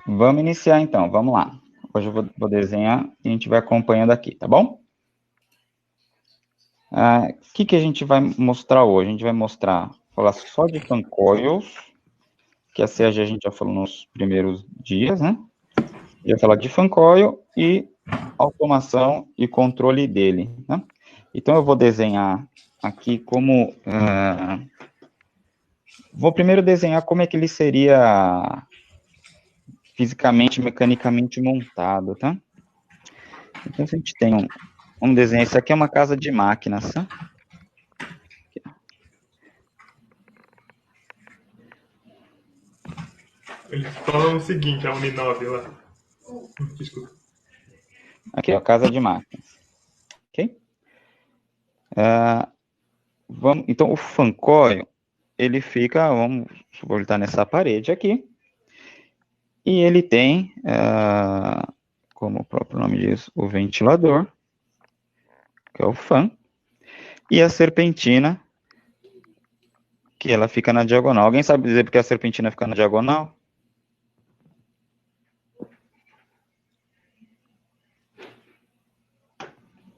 Vamos iniciar então, vamos lá. Hoje eu vou desenhar e a gente vai acompanhando aqui, tá bom? O que a gente vai mostrar hoje? A gente vai falar só de fan coils, que a CAG a gente já falou nos primeiros dias, né? Já falar de fan coil e automação e controle dele, né? Então eu vou desenhar aqui como... vou primeiro desenhar como é que ele seria fisicamente, mecanicamente montado, tá? Então, se a gente tem um desenho, isso aqui é uma casa de máquinas, tá? Eles falam o seguinte, a Uninove lá. Desculpa. Aqui, ó, casa de máquinas. Ok? Então, o fan coil, ele fica, vamos supor, ele está nessa parede aqui, e ele tem, como o próprio nome diz, o ventilador, que é o fan, e a serpentina, que ela fica na diagonal. Alguém sabe dizer por que a serpentina fica na diagonal?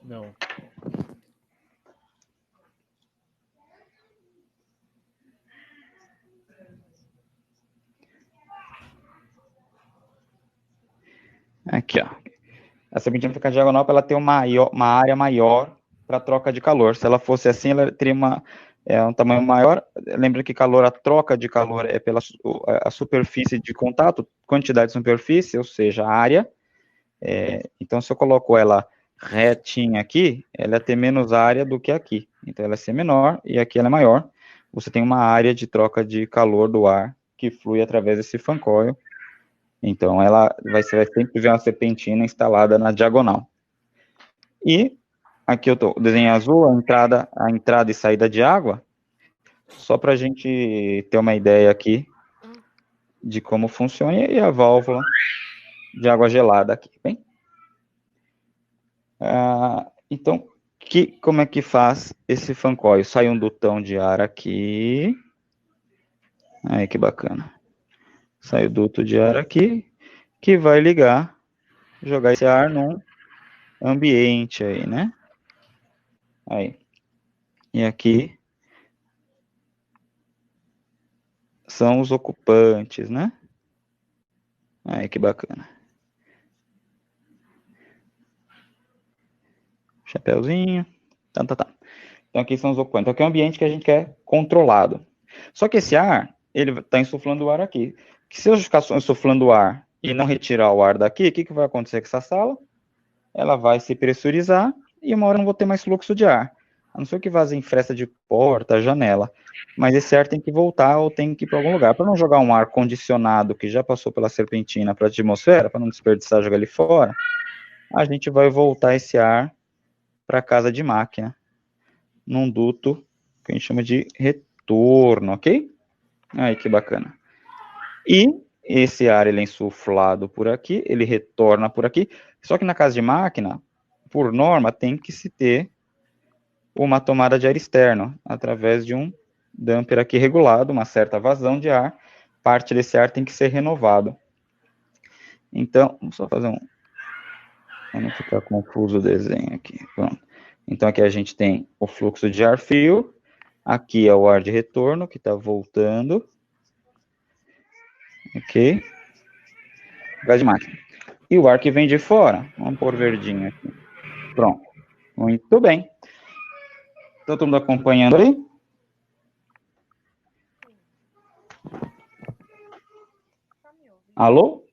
Não. Aqui, ó. A serpentina fica na diagonal para ela ter uma área maior para troca de calor. Se ela fosse assim, ela teria um tamanho maior. Lembra que a troca de calor é pela a superfície de contato, quantidade de superfície, ou seja, a área. Então, se eu coloco ela retinha aqui, ela ia ter menos área do que aqui. Então, ela ia ser menor e aqui ela é maior. Você tem uma área de troca de calor do ar que flui através desse fan coil. Então, você vai sempre ver uma serpentina instalada na diagonal. E aqui eu estou desenhando azul, a entrada e saída de água, só para a gente ter uma ideia aqui de como funciona, e a válvula de água gelada aqui, bem? Então, como é que faz esse fan coil? Sai um dutão de ar aqui, aí que bacana. Sai o duto de ar aqui, que vai ligar, jogar esse ar num ambiente aí, né? Aí. E aqui são os ocupantes, né? Aí que bacana. Chapeuzinho. Tá. Então aqui são os ocupantes. Então aqui é um ambiente que a gente quer controlado. Só que esse ar, ele está insuflando o ar aqui. Que se eu ficar insuflando o ar e não retirar o ar daqui, o que vai acontecer com essa sala? Ela vai se pressurizar e uma hora eu não vou ter mais fluxo de ar. A não ser que vaze em fresta de porta, janela. Mas esse ar tem que voltar ou tem que ir para algum lugar. Para não jogar um ar condicionado que já passou pela serpentina para a atmosfera, para não desperdiçar, jogar ele fora, a gente vai voltar esse ar para a casa de máquina, num duto que a gente chama de retorno, ok? Aí que bacana. E esse ar ele é insuflado por aqui, ele retorna por aqui, só que na casa de máquina, por norma, tem que se ter uma tomada de ar externo, através de um damper aqui regulado, uma certa vazão de ar, parte desse ar tem que ser renovado. Então, vamos só fazer para não ficar confuso o desenho aqui, pronto. Então aqui a gente tem o fluxo de ar frio, aqui é o ar de retorno que está voltando, ok? Gás de máquina. E o ar que vem de fora, vamos pôr verdinho aqui. Pronto. Muito bem. Está todo mundo acompanhando aí? Alô?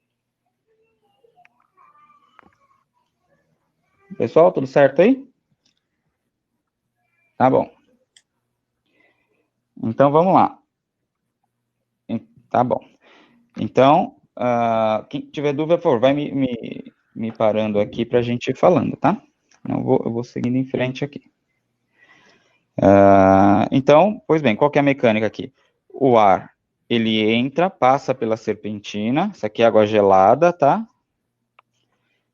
Pessoal, tudo certo aí? Tá bom. Então vamos lá. Tá bom. Então, quem tiver dúvida, por favor, vai me parando aqui para a gente ir falando, tá? Eu vou seguindo em frente aqui. Então, pois bem, qual que é a mecânica aqui? O ar, ele entra, passa pela serpentina, isso aqui é água gelada, tá?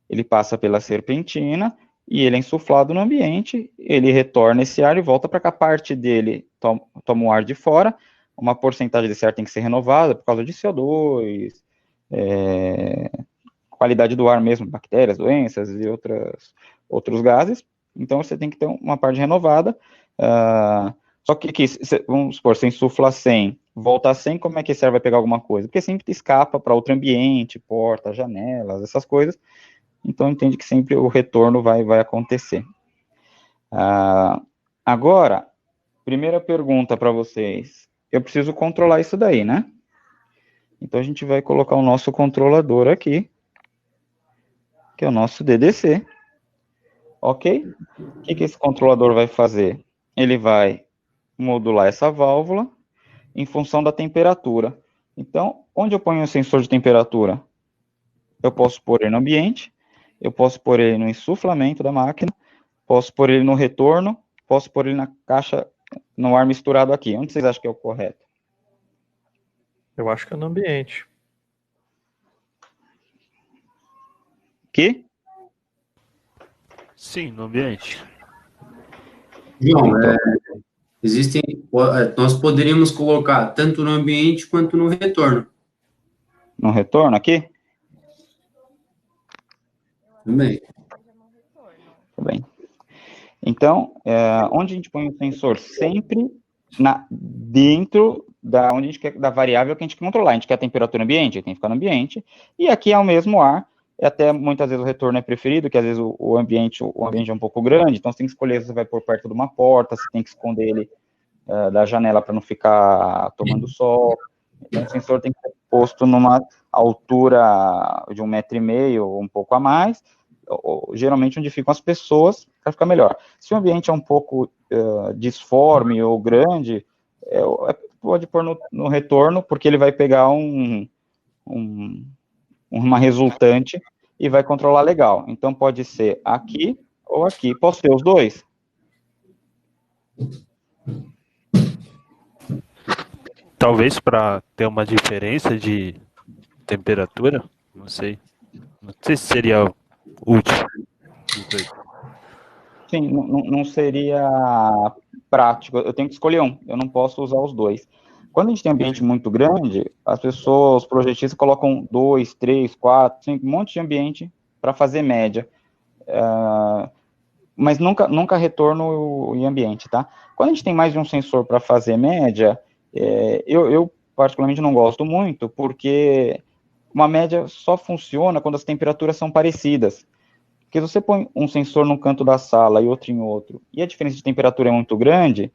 Ele passa pela serpentina e ele é insuflado no ambiente, ele retorna esse ar e volta para cá, a parte dele toma o ar de fora, uma porcentagem desse ar tem que ser renovada por causa de CO2, qualidade do ar mesmo, bactérias, doenças e outros gases. Então, você tem que ter uma parte renovada. Só que aqui, vamos supor, você insufla 100, volta a 100, como é que esse ar vai pegar alguma coisa? Porque sempre escapa para outro ambiente, porta, janelas, essas coisas. Então, entende que sempre o retorno vai acontecer. Agora, primeira pergunta para vocês. Eu preciso controlar isso daí, né? Então, a gente vai colocar o nosso controlador aqui, que é o nosso DDC. Ok? O que esse controlador vai fazer? Ele vai modular essa válvula em função da temperatura. Então, onde eu ponho o sensor de temperatura? Eu posso pôr ele no ambiente, eu posso pôr ele no insuflamento da máquina, posso pôr ele no retorno, posso pôr ele na caixa, no ar misturado aqui. Onde vocês acham que é o correto? Eu acho que é no ambiente. Que? Sim, no ambiente. João, nós poderíamos colocar tanto no ambiente quanto no retorno. No retorno aqui? Também. Tudo bem. Então, onde a gente põe o sensor? Sempre dentro onde a gente quer, da variável que a gente quer controlar. A gente quer a temperatura ambiente, tem que ficar no ambiente. E aqui é o mesmo ar. Até muitas vezes o retorno é preferido, que às vezes o ambiente é um pouco grande, então você tem que escolher se você vai pôr perto de uma porta, você tem que esconder ele da janela para não ficar tomando sol. Então o sensor tem que ser posto numa altura de 1,5 m ou um pouco a mais, geralmente onde ficam as pessoas, para ficar melhor. Se o ambiente é um pouco disforme ou grande, pode pôr no retorno, porque ele vai pegar uma resultante e vai controlar legal. Então, pode ser aqui ou aqui. Posso ter os dois? Talvez para ter uma diferença de temperatura, não sei. Não sei se seria útil. Sim, não seria prático. Eu tenho que escolher um. Eu não posso usar os dois. Quando a gente tem um ambiente muito grande, as pessoas, os projetistas, colocam 2, 3, 4, 5, um monte de ambiente para fazer média. Mas nunca retorno em ambiente, tá? Quando a gente tem mais de um sensor para fazer média, eu particularmente não gosto muito, porque uma média só funciona quando as temperaturas são parecidas. Porque se você põe um sensor num canto da sala e outro em outro, e a diferença de temperatura é muito grande,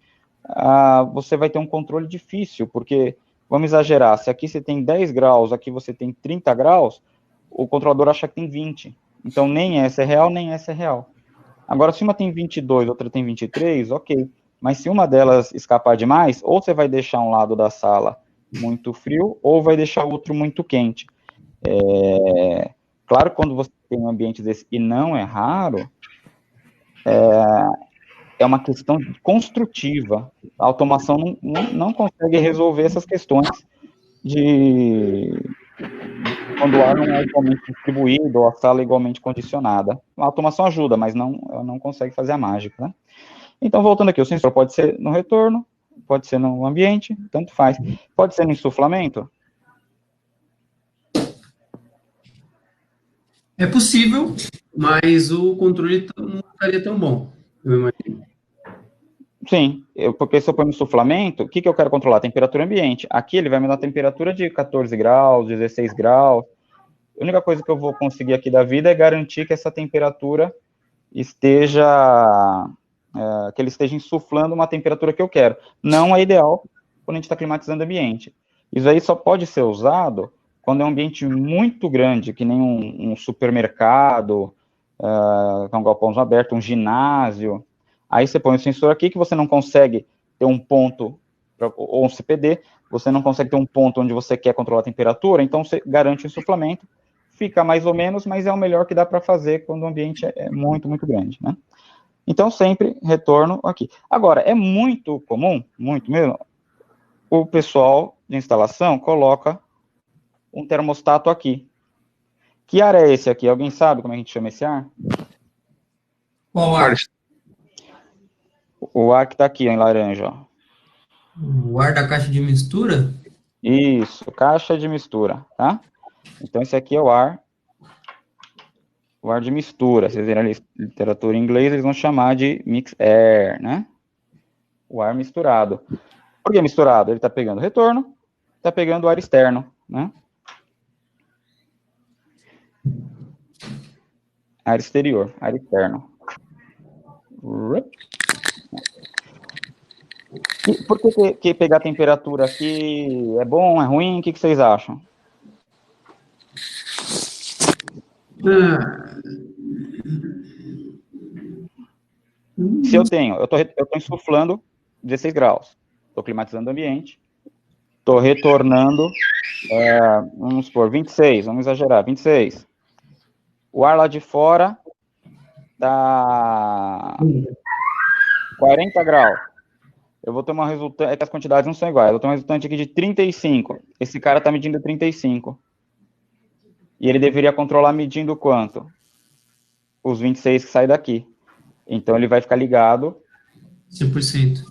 você vai ter um controle difícil, porque, vamos exagerar, se aqui você tem 10 graus, aqui você tem 30 graus, o controlador acha que tem 20. Então, nem essa é real, nem essa é real. Agora, se uma tem 22, outra tem 23, ok. Mas se uma delas escapar demais, ou você vai deixar um lado da sala muito frio, ou vai deixar o outro muito quente. Claro que quando você tem um ambiente desse, e não é raro, é uma questão construtiva. A automação não consegue resolver essas questões de quando o ar não é igualmente distribuído ou a sala é igualmente condicionada. A automação ajuda, mas ela não consegue fazer a mágica, né? Então, voltando aqui, o sensor pode ser no retorno, pode ser no ambiente, tanto faz. Pode ser no insuflamento? É possível, mas o controle não estaria tão bom, eu imagino. Sim, porque se eu ponho no insuflamento, o que eu quero controlar? A temperatura ambiente. Aqui ele vai me dar a temperatura de 14 graus, 16 graus. A única coisa que eu vou conseguir aqui da vida é garantir que essa temperatura esteja, que ele esteja insuflando uma temperatura que eu quero. Não é ideal quando a gente está climatizando o ambiente. Isso aí só pode ser usado quando é um ambiente muito grande, que nem um supermercado, um galpão aberto, um ginásio. Aí você põe o sensor aqui que você não consegue ter um ponto, ou um CPD, você não consegue ter um ponto onde você quer controlar a temperatura, então você garante o insuflamento, fica mais ou menos, mas é o melhor que dá para fazer quando o ambiente é muito, muito grande, né? Então, sempre retorno aqui. Agora, é muito comum, muito mesmo, o pessoal de instalação coloca um termostato aqui. Que ar é esse aqui? Alguém sabe como a gente chama esse ar? Qual ar? O ar que está aqui, ó, em laranja, ó. O ar da caixa de mistura? Isso, caixa de mistura, tá? Então, esse aqui é o ar de mistura. Vocês viram ali, literatura em inglês, eles vão chamar de mix air, né? O ar misturado. Por que misturado? Ele está pegando retorno, está pegando o ar externo, né? Ar exterior, ar externo. E por que pegar a temperatura aqui é bom, é ruim? O que vocês acham? Ah, Se eu tô insuflando 16 graus, estou climatizando o ambiente, estou retornando, vamos supor, 26, vamos exagerar, 26. O ar lá de fora tá 40 graus. Eu vou ter uma resultante, é que as quantidades não são iguais, eu vou ter um resultante aqui de 35. Esse cara está medindo 35. E ele deveria controlar medindo quanto? Os 26 que saem daqui. Então ele vai ficar ligado 100%.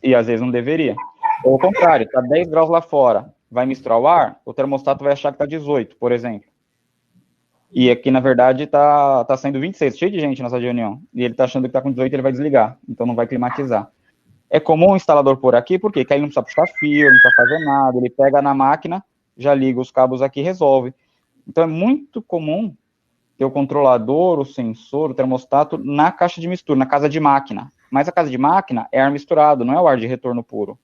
e às vezes não deveria. Ou ao contrário, está 10 graus lá fora, vai misturar o ar, o termostato vai achar que está 18, por exemplo. E aqui, na verdade, tá saindo 26, cheio de gente nessa reunião. E ele está achando que está com 18, ele vai desligar, então não vai climatizar. É comum o instalador por aqui, por quê? Porque aí ele não precisa puxar fio, não precisa fazer nada, ele pega na máquina, já liga os cabos aqui e resolve. Então é muito comum ter o controlador, o sensor, o termostato na caixa de mistura, na casa de máquina. Mas a casa de máquina é ar misturado, não é o ar de retorno puro.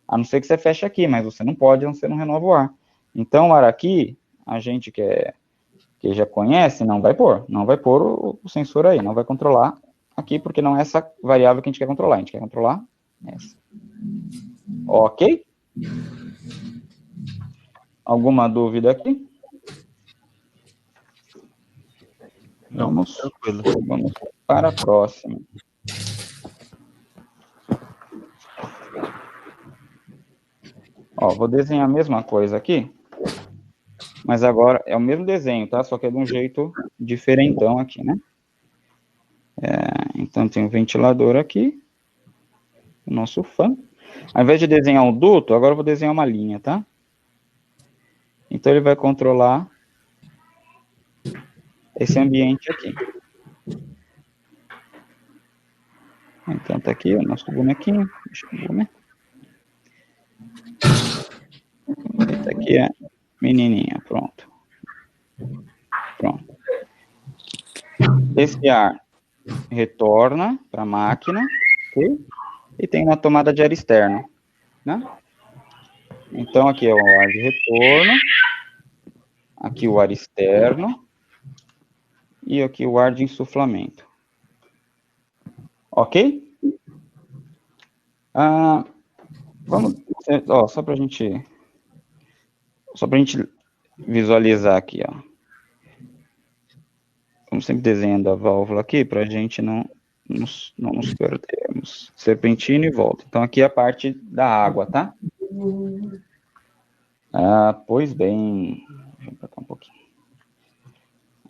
A não ser que você feche aqui, mas você não pode, você não renova o ar. Então o ar aqui, a gente que já conhece, não vai pôr o sensor aí, não vai controlar aqui, porque não é essa variável que a gente quer controlar, a gente quer controlar essa. Ok? Alguma dúvida aqui? Não, Vamos tranquilo. vamos para a próxima. Ó, vou desenhar a mesma coisa aqui, mas agora é o mesmo desenho, tá? Só que é de um jeito diferentão aqui, né? Então tem um ventilador aqui, o nosso fã. Ao invés de desenhar um duto, agora eu vou desenhar uma linha, tá? Então ele vai controlar esse ambiente aqui. Então tá aqui o nosso bonequinho. Deixa eu ver. Esse aqui é menininha, pronto. Pronto. Esse ar retorna para a máquina, ok? E tem uma tomada de ar externo, né? Então aqui é o ar de retorno, aqui o ar externo e aqui o ar de insuflamento. Ok? Vamos, ó, só para a gente visualizar aqui, ó. Vamos sempre desenhando a válvula aqui para a gente não nos perdermos. Serpentina e volta. Então aqui é a parte da água, tá? Pois bem. Deixa eu apertar um pouquinho.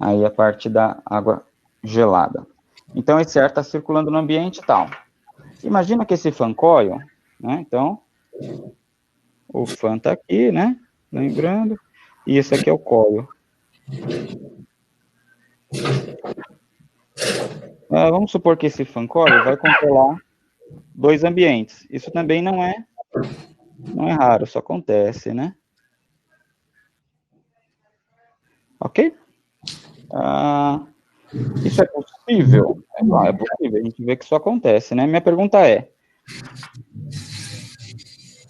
Aí a parte da água gelada. Então esse ar está circulando no ambiente e tal. Imagina que esse fan coil, né? Então, o fan está aqui, né? Lembrando. E esse aqui é o coil. Vamos supor que esse fan coil vai controlar 2 ambientes. Isso também não é raro, isso acontece, né? Ok? Isso é possível? É possível, a gente vê que isso acontece, né? Minha pergunta é,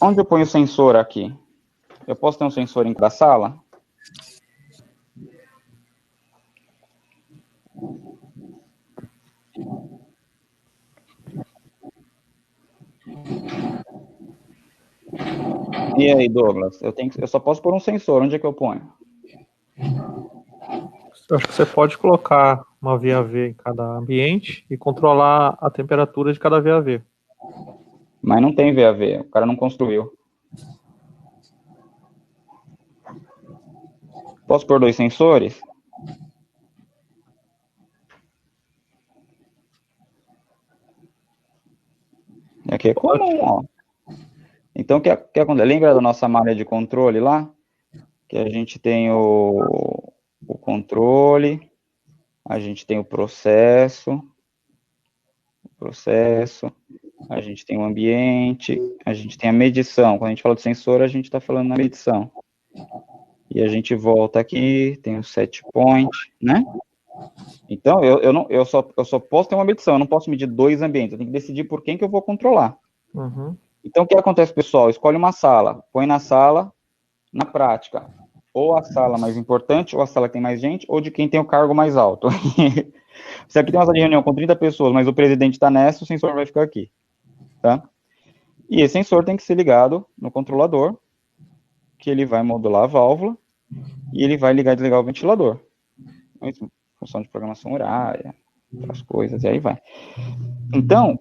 onde eu ponho o sensor aqui? Eu posso ter um sensor em cada sala? E aí, Douglas? Eu só posso pôr um sensor, onde é que eu ponho? Eu acho que você pode colocar uma VAV em cada ambiente e controlar a temperatura de cada VAV. Mas não tem VAV, o cara não construiu. Posso pôr 2 sensores? E aqui é comum, ó. Então, o que acontece? Lembra da nossa malha de controle lá? que a gente tem o controle, a gente tem o processo, a gente tem o ambiente, a gente tem a medição. Quando a gente fala do sensor, a gente está falando na medição. E a gente volta aqui, tem o set point, né? Então, eu só posso ter uma medição, eu não posso medir dois ambientes, eu tenho que decidir por quem que eu vou controlar. Uhum. Então, o que acontece, pessoal? Escolhe uma sala, põe na sala, na prática, ou a sala mais importante, ou a sala que tem mais gente, ou de quem tem o cargo mais alto. Se aqui tem uma sala de reunião com 30 pessoas, mas o presidente está nessa, o sensor vai ficar aqui, tá? E esse sensor tem que ser ligado no controlador, que ele vai modular a válvula, e ele vai ligar e desligar o ventilador. Isso, função de programação horária, outras coisas, e aí vai. Então,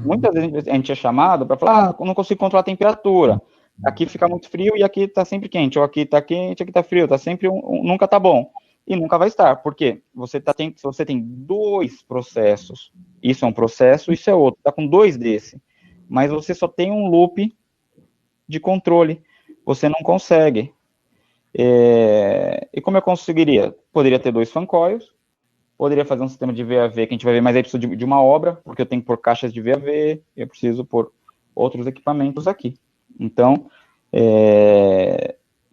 muitas vezes a gente é chamado para falar, não consigo controlar a temperatura, aqui fica muito frio e aqui está sempre quente, ou aqui está quente, aqui está frio, está sempre nunca está bom, e nunca vai estar, porque você tem dois processos, isso é um processo, isso é outro, está com dois desse, mas você só tem um loop de controle, você não consegue. E como eu conseguiria? Poderia ter dois fan coils, poderia fazer um sistema de VAV que a gente vai ver, mas aí preciso de uma obra, porque eu tenho que pôr caixas de VAV, eu preciso pôr outros equipamentos aqui. Então,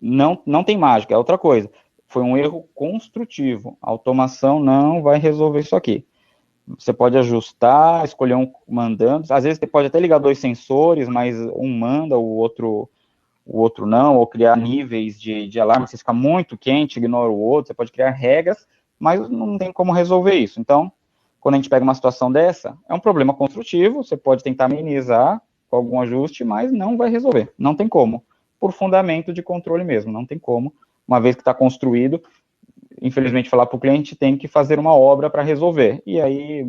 não tem mágica, é outra coisa. Foi um erro construtivo. A automação não vai resolver isso aqui. Você pode ajustar, escolher um mandando. Às vezes você pode até ligar dois sensores, mas um manda, o outro não, ou criar níveis de alarme. Se ficar muito quente, ignora o outro. Você pode criar regras, mas não tem como resolver isso. Então, quando a gente pega uma situação dessa, é um problema construtivo, você pode tentar minimizar com algum ajuste, mas não vai resolver. Não tem como. Por fundamento de controle mesmo, não tem como. Uma vez que está construído, infelizmente, falar para o cliente, tem que fazer uma obra para resolver. E aí,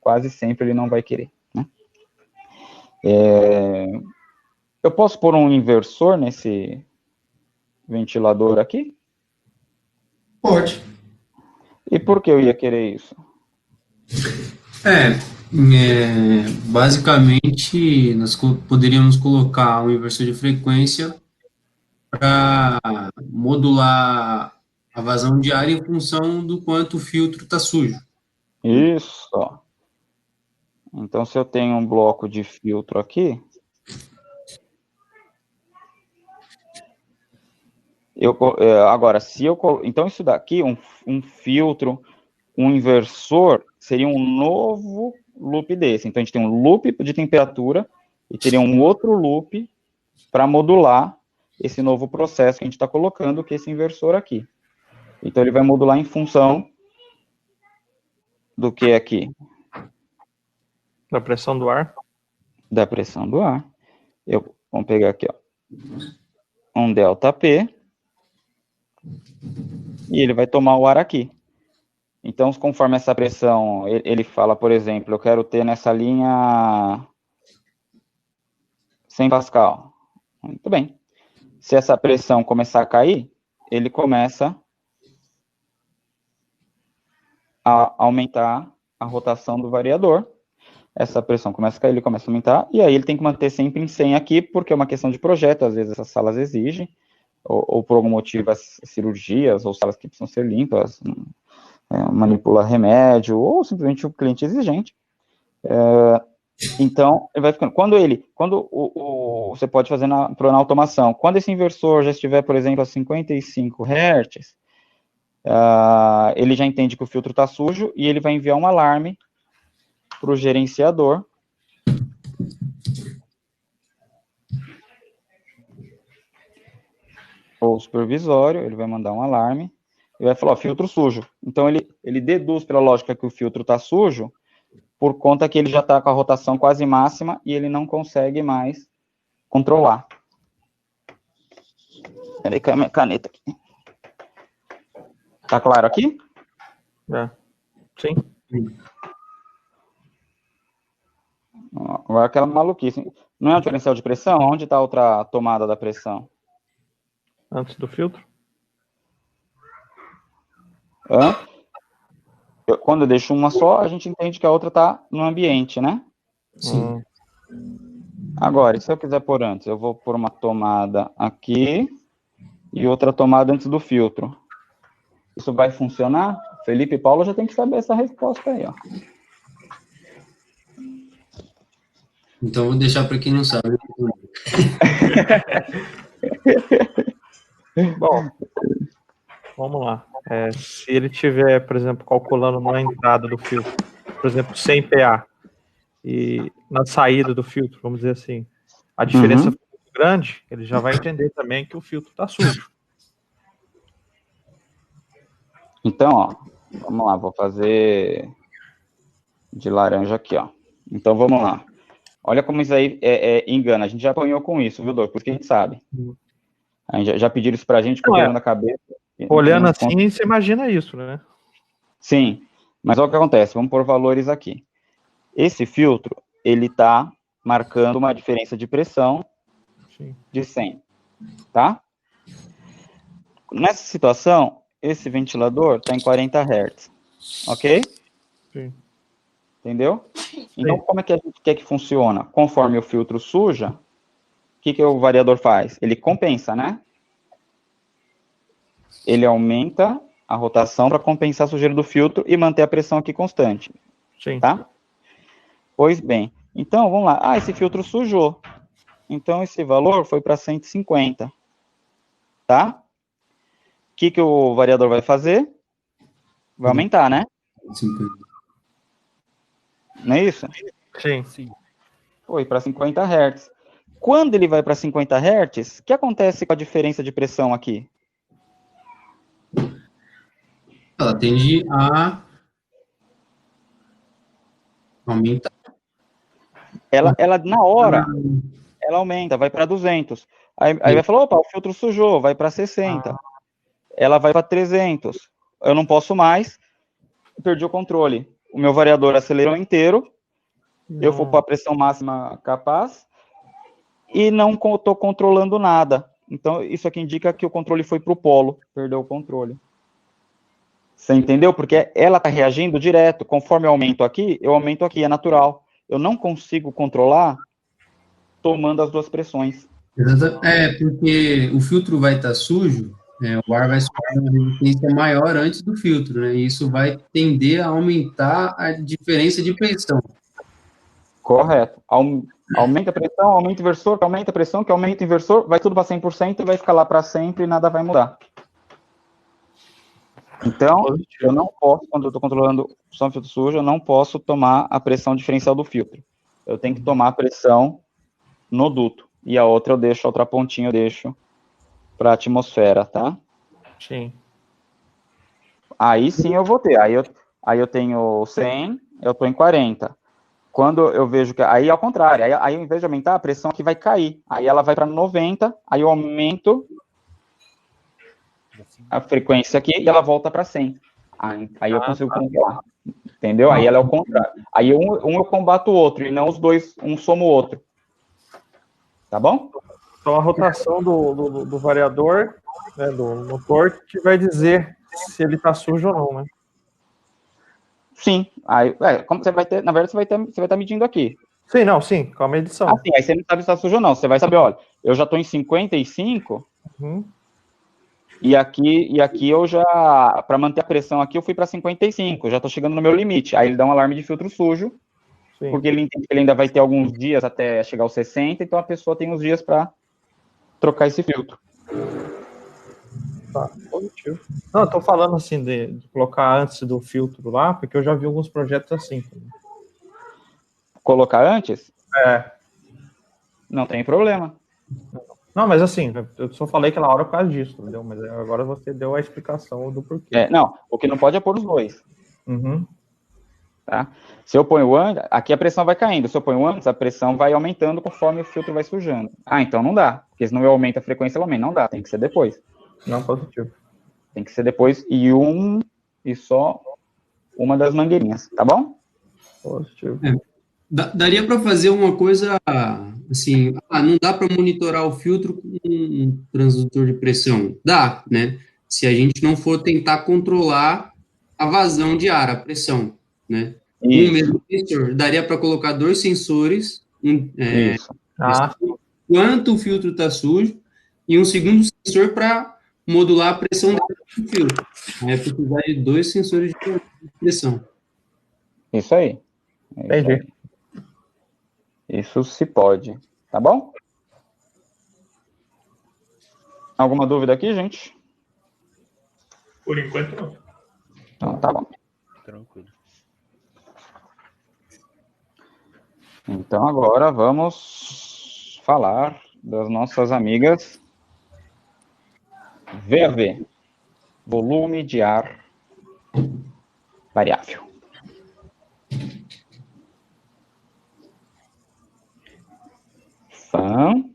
quase sempre ele não vai querer, né? Eu posso pôr um inversor nesse ventilador aqui? Pode. E por que eu ia querer isso? Basicamente, nós poderíamos colocar um inversor de frequência para modular a vazão de ar em função do quanto o filtro está sujo. Isso. Então, se eu tenho um bloco de filtro aqui, agora, então isso daqui, um filtro, um inversor, seria um novo loop desse. Então, a gente tem um loop de temperatura e teria um outro loop para modular esse novo processo que a gente está colocando, que é esse inversor aqui. Então, ele vai modular em função do que aqui? Da pressão do ar. Da pressão do ar. Vamos pegar aqui, ó, um ΔP, e ele vai tomar o ar aqui. Então, conforme essa pressão, ele fala, por exemplo, eu quero ter nessa linha 100 Pascal. Muito bem. Se essa pressão começar a cair, ele começa a aumentar a rotação do variador. Essa pressão começa a cair, ele começa a aumentar, e aí ele tem que manter sempre em 100 aqui, porque é uma questão de projeto, às vezes essas salas exigem, ou por algum motivo as cirurgias, ou salas que precisam ser limpas, manipular remédio, ou simplesmente o cliente exigente. Então, ele vai ficando. Quando você pode fazer na automação, quando esse inversor já estiver, por exemplo, a 55 Hz, ele já entende que o filtro está sujo, e ele vai enviar um alarme para o gerenciador, ou supervisório, ele vai mandar um alarme, e vai falar, ó, filtro sujo. Então, ele deduz pela lógica que o filtro está sujo, por conta que ele já está com a rotação quase máxima, e ele não consegue mais controlar. Peraí, cadê a minha caneta aqui? Tá claro aqui? Sim. Agora aquela maluquice. Não é um diferencial de pressão? Onde está a outra tomada da pressão? Antes do filtro? Quando eu deixo uma só, a gente entende que a outra está no ambiente, né? Sim. Agora, se eu quiser pôr antes, eu vou pôr uma tomada aqui e outra tomada antes do filtro. Isso vai funcionar? Felipe e Paulo já tem que saber essa resposta aí, ó. Então, vou deixar para quem não sabe. Bom, vamos lá. Se ele tiver, por exemplo, calculando na entrada do filtro, por exemplo, 100 PA, e na saída do filtro, vamos dizer assim, a diferença for muito grande, ele já vai entender também que o filtro está sujo. Então, ó, vamos lá, vou fazer de laranja aqui, ó. Então, vamos lá. Olha como isso aí engana. A gente já apanhou com isso, viu, doutor? Porque a gente sabe. A gente já pediram isso pra gente, com o na cabeça. Olhando assim, você imagina isso, né? Sim, mas olha o que acontece. Vamos pôr valores aqui. Esse filtro, ele tá marcando uma diferença de pressão de 100, tá? Nessa situação, esse ventilador está em 40 Hz, ok? Sim. Entendeu? Então, como é que a gente quer que funciona? Conforme o filtro suja, o que o variador faz? Ele compensa, né? Ele aumenta a rotação para compensar a sujeira do filtro e manter a pressão aqui constante. Sim. Tá? Pois bem. Então, vamos lá. Ah, esse filtro sujou. Então, esse valor foi para 150. Tá? O que o variador vai fazer? Vai aumentar, né? 50. Não é isso? Sim. Foi para 50 Hz. Quando ele vai para 50 Hz, o que acontece com a diferença de pressão aqui? Ela tende a aumentar. Ela na hora, ela aumenta, vai para 200. Aí vai falar, opa, o filtro sujou, vai para 60. Ela vai para 300. Eu não posso mais, perdi o controle. O meu variador acelerou inteiro, eu vou para a pressão máxima capaz e não estou controlando nada. Então, isso aqui indica que o controle foi para o polo, perdeu o controle. Você entendeu? Porque ela está reagindo direto. Conforme eu aumento aqui, é natural. Eu não consigo controlar tomando as duas pressões. Porque o filtro vai estar sujo, o ar vai sofrer uma resistência maior antes do filtro, né? E isso vai tender a aumentar a diferença de pressão. Correto. Aumenta a pressão, aumenta o inversor, que aumenta a pressão, que aumenta o inversor, vai tudo para 100% e vai ficar lá para sempre e nada vai mudar. Então, eu não posso, quando eu estou controlando o som filtro sujo, eu não posso tomar a pressão diferencial do filtro. Eu tenho que tomar a pressão no duto. E a outra a outra pontinha eu deixo para a atmosfera, tá? Sim. Aí sim eu vou ter. Aí eu tenho 100, eu estou em 40. Quando eu vejo que... Aí ao contrário. Aí ao invés de aumentar, a pressão aqui vai cair. Aí ela vai para 90, aí eu aumento a frequência aqui e ela volta para 100. Aí eu consigo controlar. Entendeu? Aí ela é o contrário. Aí um eu combato o outro, e não os dois, um soma o outro. Tá bom? Então a rotação do variador, né, do motor, que vai dizer se ele está sujo ou não, né? Sim. Aí, como você vai ter, na verdade, você vai estar medindo aqui. Sim, com a medição. Assim, aí você não sabe se está sujo ou não. Você vai saber, olha, eu já estou em 55, e aqui eu já, para manter a pressão aqui, eu fui para 55, eu já estou chegando no meu limite. Aí ele dá um alarme de filtro sujo, porque ele entende que ele ainda vai ter alguns dias até chegar aos 60, então a pessoa tem uns dias para trocar esse filtro. Tá, positivo. Não, eu tô falando assim de colocar antes do filtro lá, porque eu já vi alguns projetos assim. Colocar antes? É. Não tem problema. Não, mas assim, eu só falei aquela hora por causa disso, entendeu? Mas agora você deu a explicação do porquê. Não, o que não pode é pôr os dois. Tá? Se eu ponho antes, aqui a pressão vai caindo. Se eu ponho antes, a pressão vai aumentando conforme o filtro vai sujando. Então não dá. Porque senão eu aumento a frequência, ela aumenta. Não dá, tem que ser depois. Não, positivo. Tem que ser depois e só uma das mangueirinhas, tá bom? Positivo. Daria para fazer uma coisa assim, não dá para monitorar o filtro com um transdutor de pressão. Dá, né? Se a gente não for tentar controlar a vazão de ar, a pressão, né? Um mesmo sensor, daria para colocar dois sensores, quanto o filtro está sujo, e um segundo sensor para modular a pressão dentro do filtro. Aí vai precisar de 2 sensores de pressão. Isso aí. Isso Entendi. aí. Isso se pode. Tá bom? Alguma dúvida aqui, gente? Por enquanto, não. Então, tá bom. Tranquilo. Então, agora vamos falar das nossas amigas VAV, volume de ar variável. Então,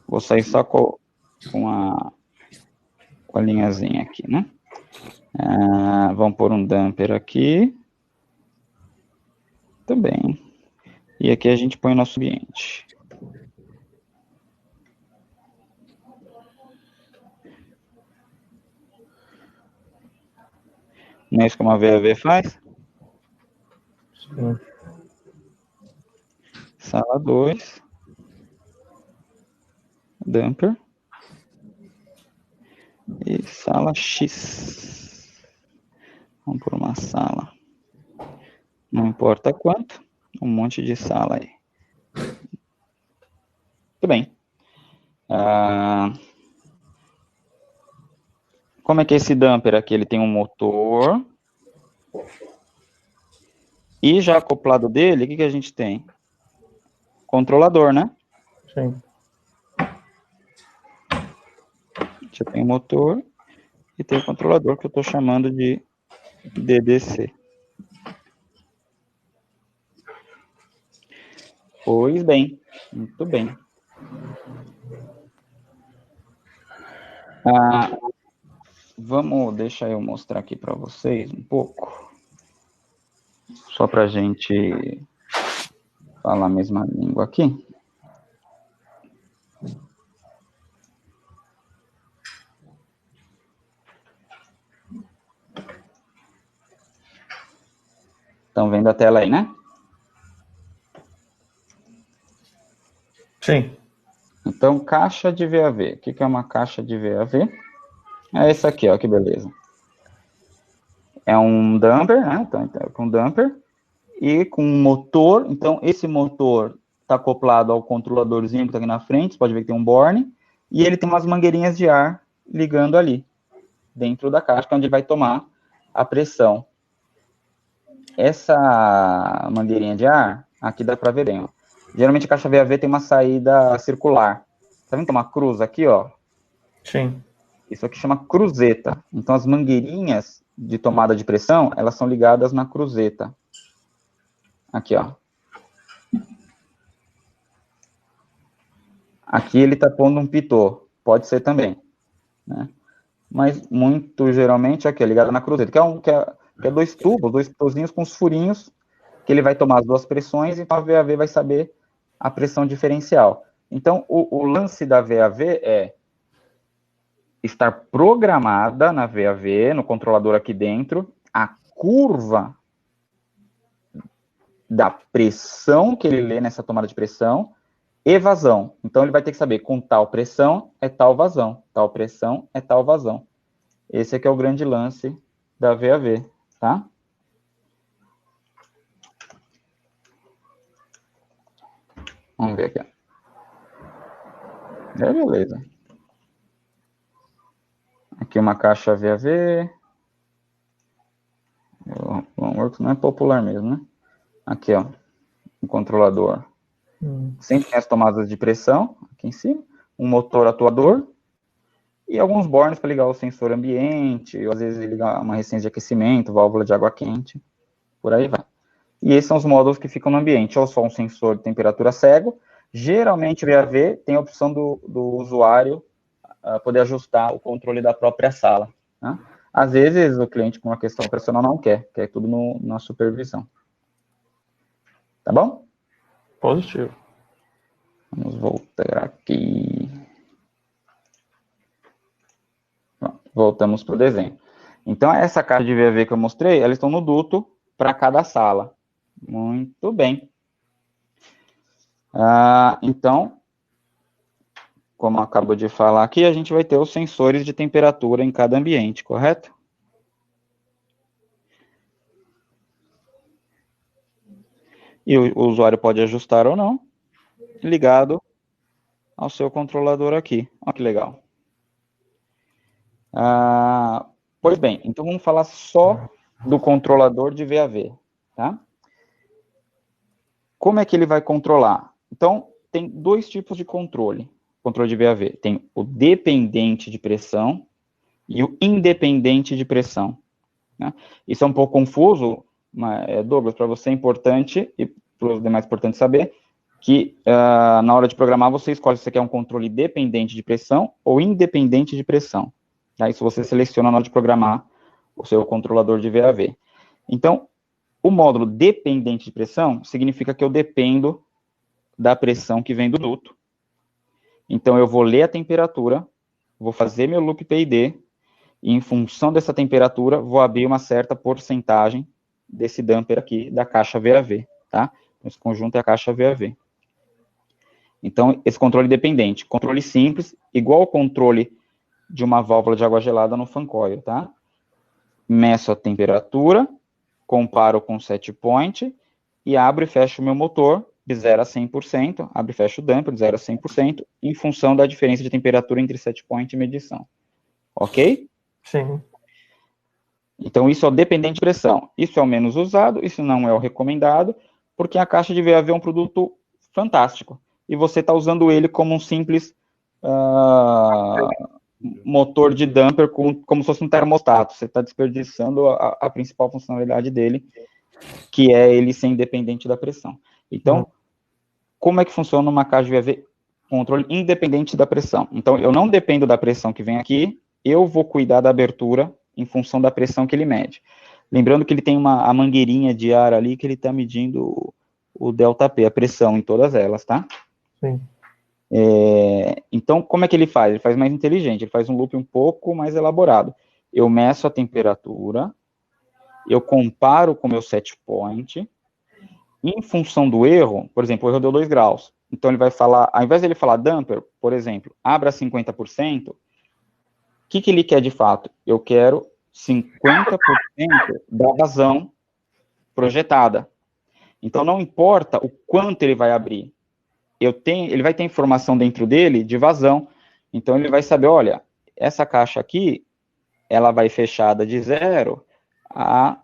vou sair só com a linhazinha aqui, né? Vamos pôr um damper aqui. Também. E aqui a gente põe o nosso ambiente. Não é isso que uma VAV faz? Sim. Sala 2. Damper. E sala X. Vamos por uma sala. Não importa quanto. Um monte de sala aí. Muito bem. Como é que é esse damper aqui? Ele tem um motor. E já acoplado dele, o que a gente tem? Controlador, né? Sim. Já tem o motor e tem o controlador que eu estou chamando de DDC. Pois bem, muito bem. Vamos deixar eu mostrar aqui para vocês um pouco. Só para a gente falar a mesma língua aqui. Estão vendo a tela aí, né? Sim. Então, caixa de VAV. O que é uma caixa de VAV? É esse aqui, ó, que beleza. É um damper, né? Então, com damper e com um motor. Então, esse motor está acoplado ao controladorzinho que está aqui na frente. Você pode ver que tem um borne. E ele tem umas mangueirinhas de ar ligando ali, dentro da caixa, que é onde vai tomar a pressão. Essa mangueirinha de ar, aqui dá para ver bem, ó. Geralmente a caixa VAV tem uma saída circular. Tá vendo? Tem uma cruz aqui, ó. Sim. Isso aqui chama cruzeta. Então, as mangueirinhas de tomada de pressão, elas são ligadas na cruzeta. Aqui, ó. Aqui ele tá pondo um pitô. Pode ser também, né? Mas, muito geralmente, aqui, é ligado na cruzeta. Que é 2 tubos, 2 pitózinhos com os furinhos, que ele vai tomar as 2 pressões, e a VAV vai saber a pressão diferencial. Então, o lance da VAV é estar programada na VAV, no controlador aqui dentro, a curva da pressão que ele lê nessa tomada de pressão e vazão. Então, ele vai ter que saber, com tal pressão é tal vazão, tal pressão é tal vazão. Esse aqui é o grande lance da VAV, tá? Vamos ver aqui. Beleza. Aqui uma caixa VAV. O OneWorks não é popular mesmo, né? Aqui, ó. Um controlador. Sempre tem as tomadas de pressão, aqui em cima. Um motor atuador. E alguns bornes para ligar o sensor ambiente. Ou às vezes ligar uma resistência de aquecimento, válvula de água quente. Por aí vai. E esses são os módulos que ficam no ambiente. Ou só um sensor de temperatura cego. Geralmente, o VAV tem a opção do usuário poder ajustar o controle da própria sala, né? Às vezes, o cliente com uma questão operacional não quer tudo na supervisão. Tá bom? Positivo. Vamos voltar aqui. Pronto, voltamos para o desenho. Então, essa caixa de VAV que eu mostrei, elas estão no duto para cada sala. Muito bem. Então, como acabo de falar aqui, a gente vai ter os sensores de temperatura em cada ambiente, correto? E o usuário pode ajustar ou não, ligado ao seu controlador aqui. Olha que legal. Pois bem, então vamos falar só do controlador de VAV, tá? Como é que ele vai controlar? Então, tem dois tipos de controle de VAV. Tem o dependente de pressão e o independente de pressão, né? Isso é um pouco confuso, mas, Douglas, para você é importante, e para os demais é importante saber, que na hora de programar você escolhe se você quer um controle dependente de pressão ou independente de pressão. Tá? Isso você seleciona na hora de programar o seu controlador de VAV. Então, o módulo dependente de pressão significa que eu dependo da pressão que vem do duto. Então, eu vou ler a temperatura, vou fazer meu loop PID, e em função dessa temperatura, vou abrir uma certa porcentagem desse damper aqui, da caixa VAV, tá? Esse conjunto é a caixa VAV. Então, esse controle dependente, controle simples, igual ao controle de uma válvula de água gelada no fan coil, tá? Meço a temperatura, comparo com o set point, e abro e fecho o meu motor de 0 a 100%, abro e fecho o damper de 0 a 100%, em função da diferença de temperatura entre set point e medição. Ok? Sim. Então, isso é o dependente de pressão. Isso é o menos usado, isso não é o recomendado, porque a caixa de VAV é um produto fantástico. E você está usando ele como um simples motor de damper, como se fosse um termostato. Você está desperdiçando a principal funcionalidade dele, que é ele ser independente da pressão. Então, como é que funciona uma caixa de VAV? Controle independente da pressão. Então, eu não dependo da pressão que vem aqui, eu vou cuidar da abertura em função da pressão que ele mede. Lembrando que ele tem a mangueirinha de ar ali, que ele está medindo o ΔP, a pressão em todas elas, tá? Sim. Então, como é que ele faz? Ele faz mais inteligente, ele faz um loop um pouco mais elaborado. Eu meço a temperatura, eu comparo com o meu set point, em função do erro, por exemplo, o erro deu 2 graus, então ele vai falar, ao invés de ele falar damper, por exemplo, abra 50%, o que ele quer de fato? Eu quero 50% da vazão projetada. Então, não importa o quanto ele vai abrir, ele vai ter informação dentro dele de vazão, então ele vai saber, olha, essa caixa aqui, ela vai fechada de 0 a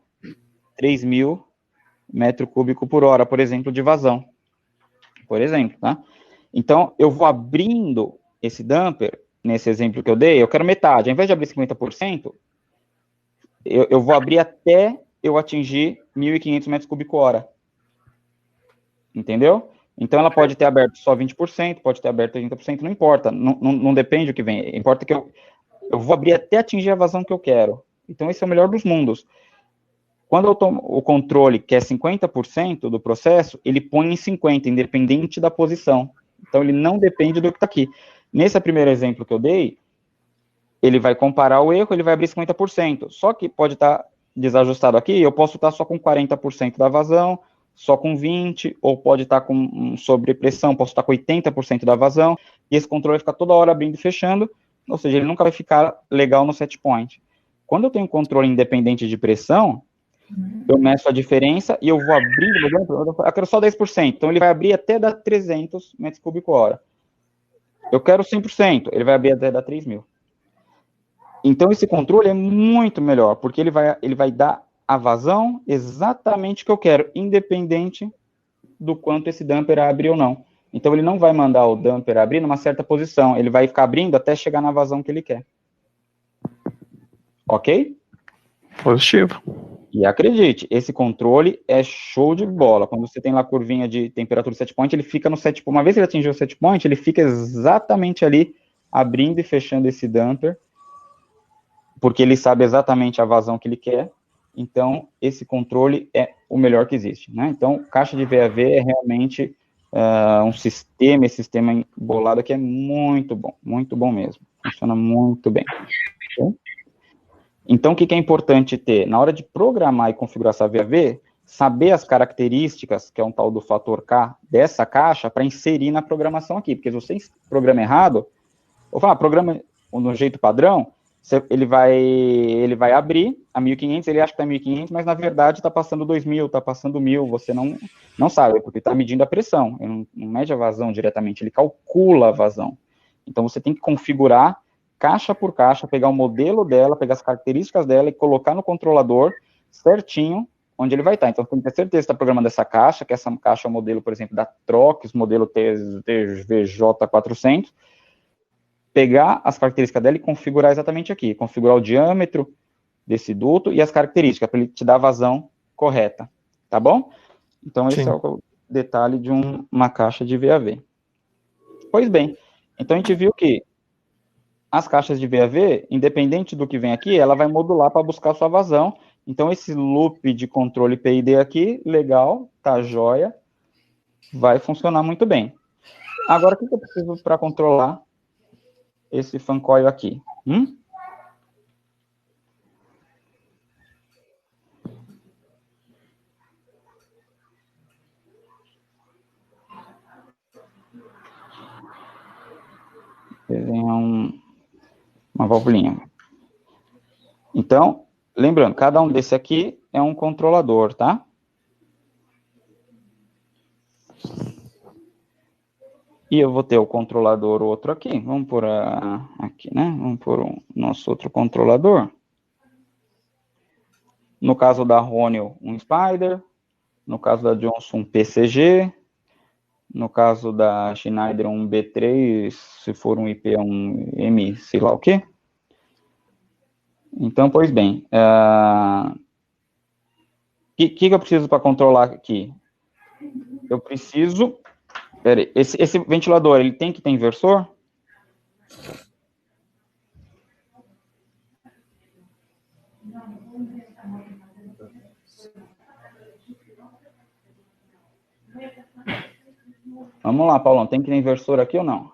3.000 metro cúbico por hora, por exemplo, de vazão. Por exemplo, tá? Então, eu vou abrindo esse damper, nesse exemplo que eu dei, eu quero metade. Ao invés de abrir 50%, eu vou abrir até eu atingir 1.500 metros cúbicos por hora. Entendeu? Então, ela pode ter aberto só 20%, pode ter aberto 30%, não importa. Não depende do que vem. Importa que eu vou abrir até atingir a vazão que eu quero. Então, esse é o melhor dos mundos. Quando eu tomo o controle, que é 50% do processo, ele põe em 50%, independente da posição. Então, ele não depende do que está aqui. Nesse primeiro exemplo que eu dei, ele vai comparar o erro, ele vai abrir 50%. Só que pode estar desajustado aqui, eu posso estar só com 40% da vazão, só com 20%, ou pode estar com sobrepressão, posso estar com 80% da vazão, e esse controle vai ficar toda hora abrindo e fechando, ou seja, ele nunca vai ficar legal no set point. Quando eu tenho um controle independente de pressão, eu meço a diferença e eu vou abrir, eu quero só 10%, então ele vai abrir até dar 300 metros cúbicos por hora. Eu quero 100%, ele vai abrir até dar 3.000. Então esse controle é muito melhor, porque ele vai dar a vazão exatamente que eu quero, independente do quanto esse damper abre ou não. Então ele não vai mandar o damper abrir numa certa posição, ele vai ficar abrindo até chegar na vazão que ele quer. Ok? Positivo. E acredite, esse controle é show de bola. Quando você tem lá a curvinha de temperatura do set point, ele fica no set point. Uma vez que ele atingiu o set point, ele fica exatamente ali, abrindo e fechando esse damper, porque ele sabe exatamente a vazão que ele quer. Então, esse controle é o melhor que existe, né? Então, caixa de VAV é realmente esse sistema bolado aqui é muito bom mesmo. Funciona muito bem. Okay? Então, o que é importante ter? Na hora de programar e configurar essa VAV, saber as características, que é um tal do fator K, dessa caixa, para inserir na programação aqui. Porque se você programa errado, Vou falar, programa no jeito padrão, ele vai abrir a 1500, ele acha que está 1500, mas na verdade está passando 2000, está passando 1000, você não sabe, porque está medindo a pressão, ele não mede a vazão diretamente, ele calcula a vazão. Então você tem que configurar caixa por caixa, pegar o modelo dela, pegar as características dela e colocar no controlador certinho onde ele vai estar. Então, você tem que ter certeza que está programando essa caixa, que essa caixa é o modelo, por exemplo, da Trox, modelo TVJ400, pegar as características dela e configurar exatamente aqui, configurar o diâmetro desse duto e as características, para ele te dar a vazão correta, tá bom? Então, esse é o detalhe de uma caixa de VAV. Pois bem, então a gente viu que as caixas de VAV, independente do que vem aqui, ela vai modular para buscar a sua vazão. Então, esse loop de controle PID aqui, legal, tá jóia, vai funcionar muito bem. Agora, o que eu preciso para controlar esse fan coil aqui? Desenhar uma válvulinha. Então, lembrando, cada um desse aqui é um controlador, tá? E eu vou ter o controlador outro aqui. Vamos por aqui, né? Vamos por o nosso outro controlador. No caso da Honeywell, um Spider. No caso da Johnson, um PCG. No caso da Schneider, um B3. Se for um IP, um M, sei lá o quê. Então, pois bem. Que eu preciso para controlar aqui? Eu preciso... Peraí, esse ventilador, ele tem que ter inversor? Vamos lá, Paulão, tem que ter inversor aqui ou não?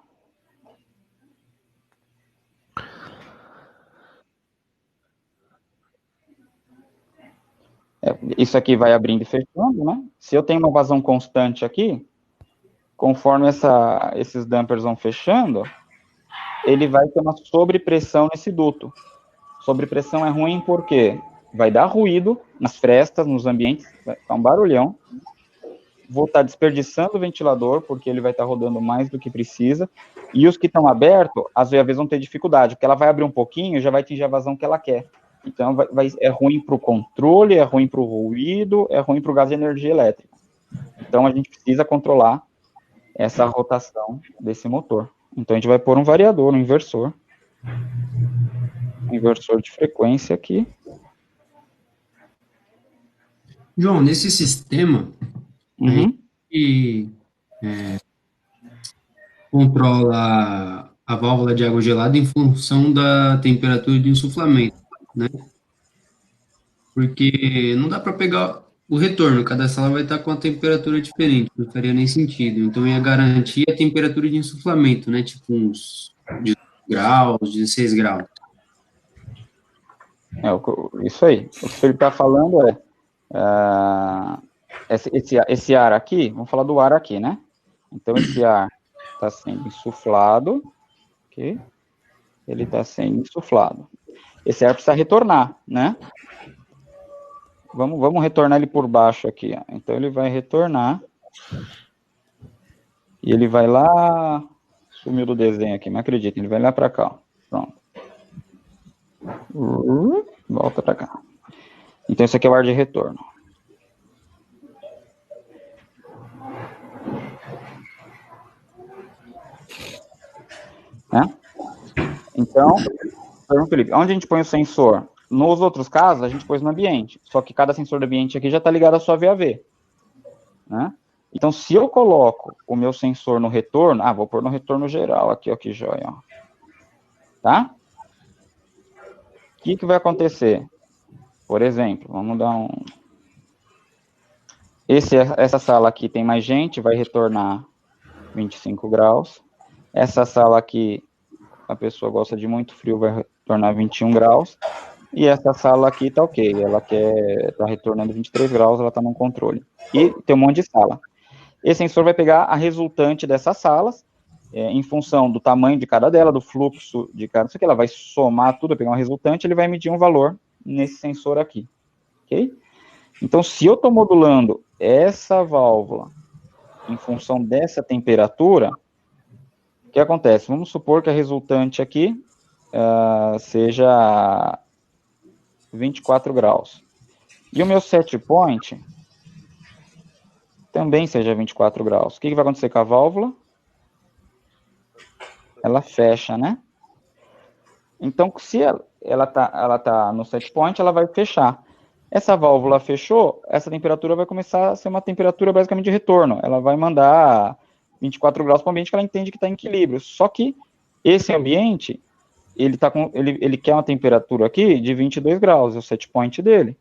Isso aqui vai abrindo e fechando, né? Se eu tenho uma vazão constante aqui, conforme esses dampers vão fechando, ele vai ter uma sobrepressão nesse duto. Sobrepressão é ruim porque vai dar ruído nas frestas, nos ambientes, vai ficar um barulhão. Vou estar desperdiçando o ventilador, porque ele vai estar rodando mais do que precisa. E os que estão abertos, às vezes vão ter dificuldade, porque ela vai abrir um pouquinho e já vai atingir a vazão que ela quer. Então, é ruim para o controle, é ruim para o ruído, é ruim para o gás de energia elétrica. Então, a gente precisa controlar essa rotação desse motor. Então, a gente vai pôr um variador, um inversor. Um inversor de frequência aqui. João, nesse sistema, a gente controla a válvula de água gelada em função da temperatura de insuflamento, né? Porque não dá para pegar o retorno, cada sala vai estar com a temperatura diferente, não faria nem sentido. Então, ia garantir a temperatura de insuflamento, né? Tipo uns 18 graus, 16 graus. Isso aí. O que ele está falando esse ar aqui, vamos falar do ar aqui, né? Então, esse ar está sendo insuflado, ok? Ele está sendo insuflado. Esse ar precisa retornar, né? Vamos retornar ele por baixo aqui, ó. Então, ele vai retornar. E ele vai lá... Sumiu do desenho aqui, não acredito. Ele vai lá para cá, ó. Pronto. Volta para cá. Então, esse aqui é o ar de retorno. Então, Felipe, onde a gente põe o sensor? Nos outros casos, a gente pôs no ambiente. Só que cada sensor do ambiente aqui já está ligado à sua VAV. Né? Então, se eu coloco o meu sensor no retorno... vou pôr no retorno geral aqui, ó, que joia. Ó. Tá? O que vai acontecer? Por exemplo, vamos dar um... Essa sala aqui tem mais gente, vai retornar 25 graus. Essa sala aqui, a pessoa gosta de muito frio, vai retornar 21 graus. E essa sala aqui tá ok, ela tá retornando 23 graus, ela tá no controle. E tem um monte de sala. Esse sensor vai pegar a resultante dessas salas, em função do tamanho de cada dela, do fluxo de cada, isso aqui, ela vai somar tudo, pegar um resultante, ele vai medir um valor nesse sensor aqui, ok? Então, se eu estou modulando essa válvula em função dessa temperatura, o que acontece? Vamos supor que a resultante aqui seja 24 graus. E o meu set point também seja 24 graus. O que vai acontecer com a válvula? Ela fecha, né? Então, se ela tá no set point, ela vai fechar. Essa válvula fechou, essa temperatura vai começar a ser uma temperatura basicamente de retorno. Ela vai mandar 24 graus para o ambiente que ela entende que está em equilíbrio. Só que esse ambiente, ele quer uma temperatura aqui de 22 graus, é o set point dele.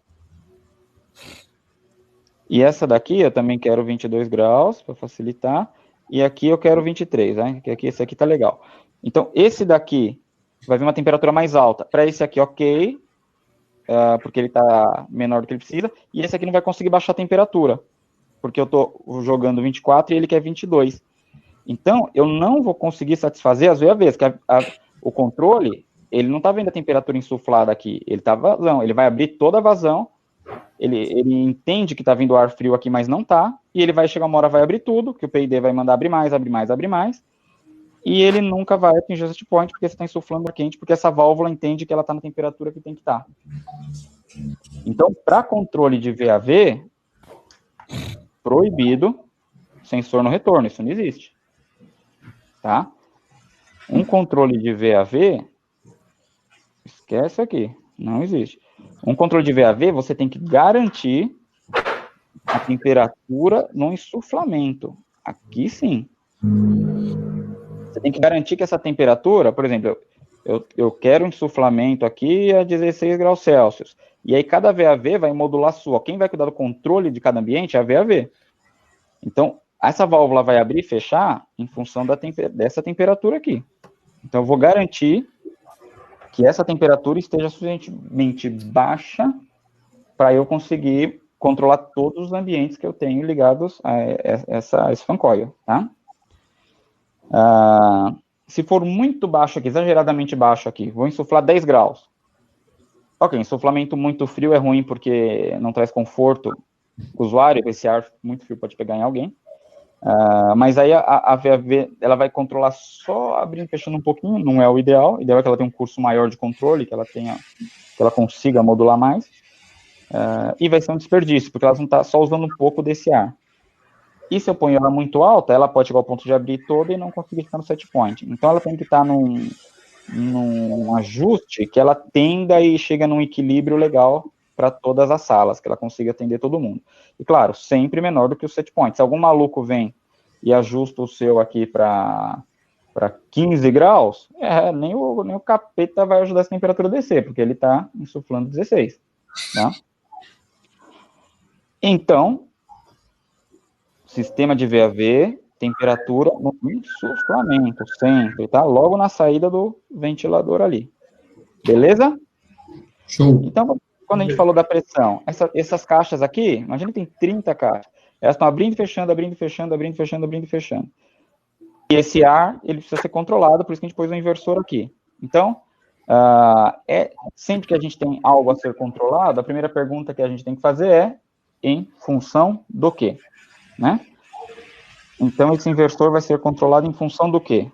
E essa daqui eu também quero 22 graus, para facilitar. E aqui eu quero 23, né? Que aqui, esse aqui tá legal. Então, esse daqui vai vir uma temperatura mais alta. Para esse aqui, ok, porque ele está menor do que ele precisa. E esse aqui não vai conseguir baixar a temperatura, porque eu estou jogando 24 e ele quer 22. Então, eu não vou conseguir satisfazer as VAVs, que o controle, ele não está vendo a temperatura insuflada aqui, ele está vazão, ele vai abrir toda a vazão, ele entende que está vindo ar frio aqui, mas não está, e ele vai chegar uma hora, vai abrir tudo, que o PID vai mandar abrir mais, abrir mais, abrir mais, e ele nunca vai atingir o set point, porque você está insuflando ar quente, porque essa válvula entende que ela está na temperatura que tem que estar. Então, para controle de VAV, proibido sensor no retorno, isso não existe. Tá? Um controle de VAV, esquece aqui, não existe. Um controle de VAV, você tem que garantir a temperatura no insuflamento. Aqui sim. Você tem que garantir que essa temperatura, por exemplo, eu quero um insuflamento aqui a 16 graus Celsius. E aí cada VAV vai modular a sua. Quem vai cuidar do controle de cada ambiente é a VAV. Então, essa válvula vai abrir e fechar em função dessa temperatura aqui. Então, eu vou garantir que essa temperatura esteja suficientemente baixa para eu conseguir controlar todos os ambientes que eu tenho ligados a esse fan coil, tá? Se for muito baixo aqui, exageradamente baixo aqui, vou insuflar 10 graus. Ok, insuflamento muito frio é ruim porque não traz conforto para o usuário, esse ar muito frio pode pegar em alguém. Mas aí a VAV, ela vai controlar só abrindo e fechando um pouquinho, não é o ideal. O ideal é que ela tenha um curso maior de controle, que ela consiga modular mais. E vai ser um desperdício, porque elas vão estar só usando um pouco desse ar. E se eu ponho ela muito alta, ela pode chegar ao ponto de abrir toda e não conseguir ficar no set point. Então ela tem que estar num ajuste que ela tenda e chega num equilíbrio legal para todas as salas, que ela consiga atender todo mundo. E claro, sempre menor do que o set point. Se algum maluco vem e ajusta o seu aqui para 15 graus, nem o capeta vai ajudar essa temperatura a descer, porque ele está insuflando 16. Tá? Então, sistema de VAV, temperatura no insuflamento, sempre, tá? Logo na saída do ventilador ali. Beleza? Show. Então, quando a gente falou da pressão, essas caixas aqui, imagina que tem 30 caixas. Elas estão abrindo e fechando, abrindo e fechando, abrindo e fechando, abrindo e fechando. E esse ar, ele precisa ser controlado, por isso que a gente pôs um inversor aqui. Então, sempre que a gente tem algo a ser controlado, a primeira pergunta que a gente tem que fazer é em função do quê? Né? Então, esse inversor vai ser controlado em função do quê?